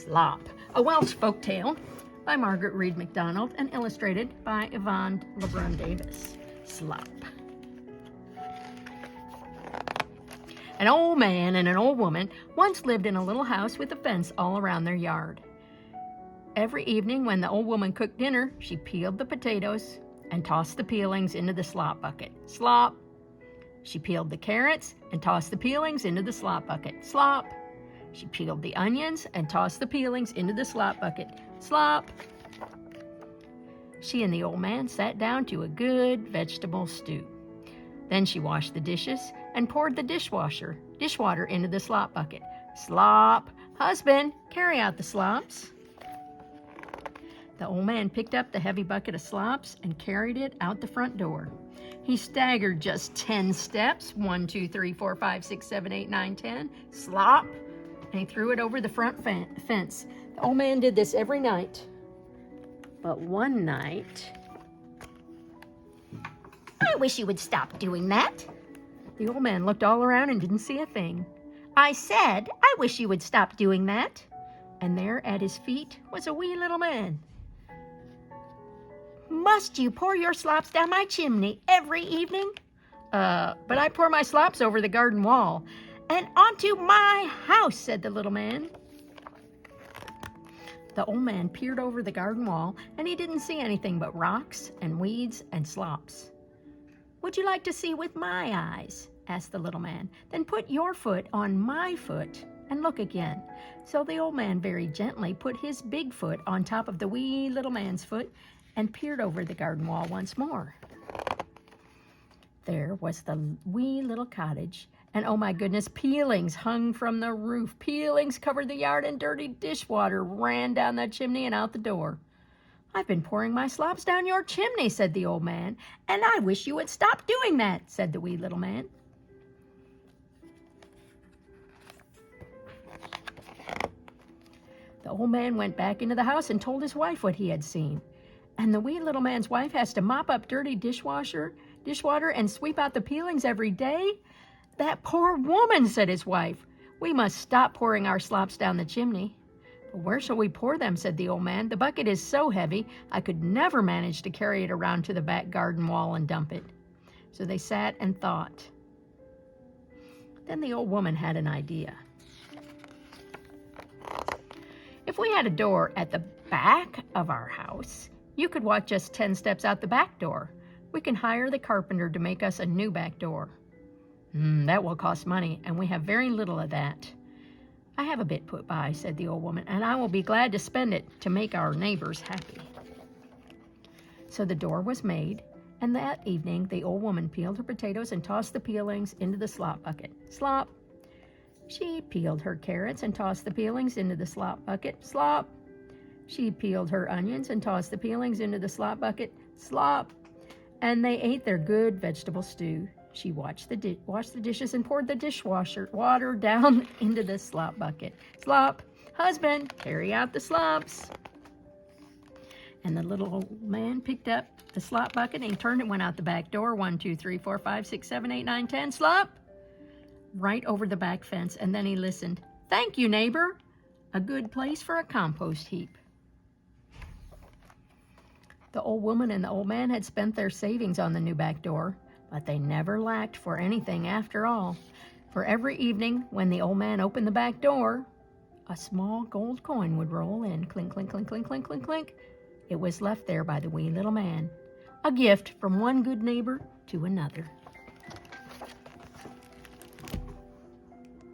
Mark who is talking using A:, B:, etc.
A: Slop, a Welsh folktale by Margaret Read MacDonald and illustrated by Yvonne LeBrun Davis. Slop. An old man and an old woman once lived in a little house with a fence all around their yard. Every evening when the old woman cooked dinner, she peeled the potatoes and tossed the peelings into the slop bucket. Slop. She peeled the carrots and tossed the peelings into the slop bucket. Slop. She peeled the onions and tossed the peelings into the slop bucket. Slop. She and the old man sat down to a good vegetable stew. Then she washed the dishes and poured the dishwater into the slop bucket. Slop. Husband, carry out the slops. The old man picked up the heavy bucket of slops and carried it out the front door. He staggered just 10 steps. 1, 2, 3, 4, 5, 6, 7, 8, 9, 10. Slop. And he threw it over the front fence. The old man did this every night. But one night...
B: I wish you would stop doing that.
A: The old man looked all around and didn't see a thing.
B: I said, I wish you would stop doing that.
A: And there at his feet was a wee little man.
B: Must you pour your slops down my chimney every evening?
A: But I pour my slops over the garden wall.
B: And onto my house, said the little man.
A: The old man peered over the garden wall, and he didn't see anything but rocks and weeds and slops.
B: Would you like to see with my eyes? Asked the little man.
A: Then put your foot on my foot and look again. So the old man very gently put his big foot on top of the wee little man's foot and peered over the garden wall once more. There was the wee little cottage, and oh my goodness, peelings hung from the roof. Peelings covered the yard, and dirty dishwater ran down the chimney and out the door. I've been pouring my slops down your chimney, said the old man.
B: And I wish you would stop doing that,
A: said the wee little man. The old man went back into the house and told his wife what he had seen. And the wee little man's wife has to mop up dirty dishwater and sweep out the peelings every day? That poor woman, said his wife. We must stop pouring our slops down the chimney. But where shall we pour them, said the old man. The bucket is so heavy, I could never manage to carry it around to the back garden wall and dump it. So they sat and thought. Then the old woman had an idea. If we had a door at the back of our house, you could walk just 10 steps out the back door. We can hire the carpenter to make us a new back door. That will cost money, and we have very little of that. I have a bit put by, said the old woman, and I will be glad to spend it to make our neighbors happy. So the door was made, and that evening the old woman peeled her potatoes and tossed the peelings into the slop bucket. Slop. She peeled her carrots and tossed the peelings into the slop bucket. Slop. She peeled her onions and tossed the peelings into the slop bucket. Slop. And they ate their good vegetable stew. She washed the dishes and poured the dishwater down into the slop bucket. Slop. Husband, carry out the slops. And the little old man picked up the slop bucket and he turned it, went out the back door. 1, 2, 3, 4, 5, 6, 7, 8, 9, 10. Slop. Right over the back fence. And then he listened. Thank you, neighbor. A good place for a compost heap. The old woman and the old man had spent their savings on the new back door, but they never lacked for anything after all. For every evening, when the old man opened the back door, a small gold coin would roll in. Clink, clink, clink, clink, clink, clink, clink. It was left there by the wee little man. A gift from one good neighbor to another.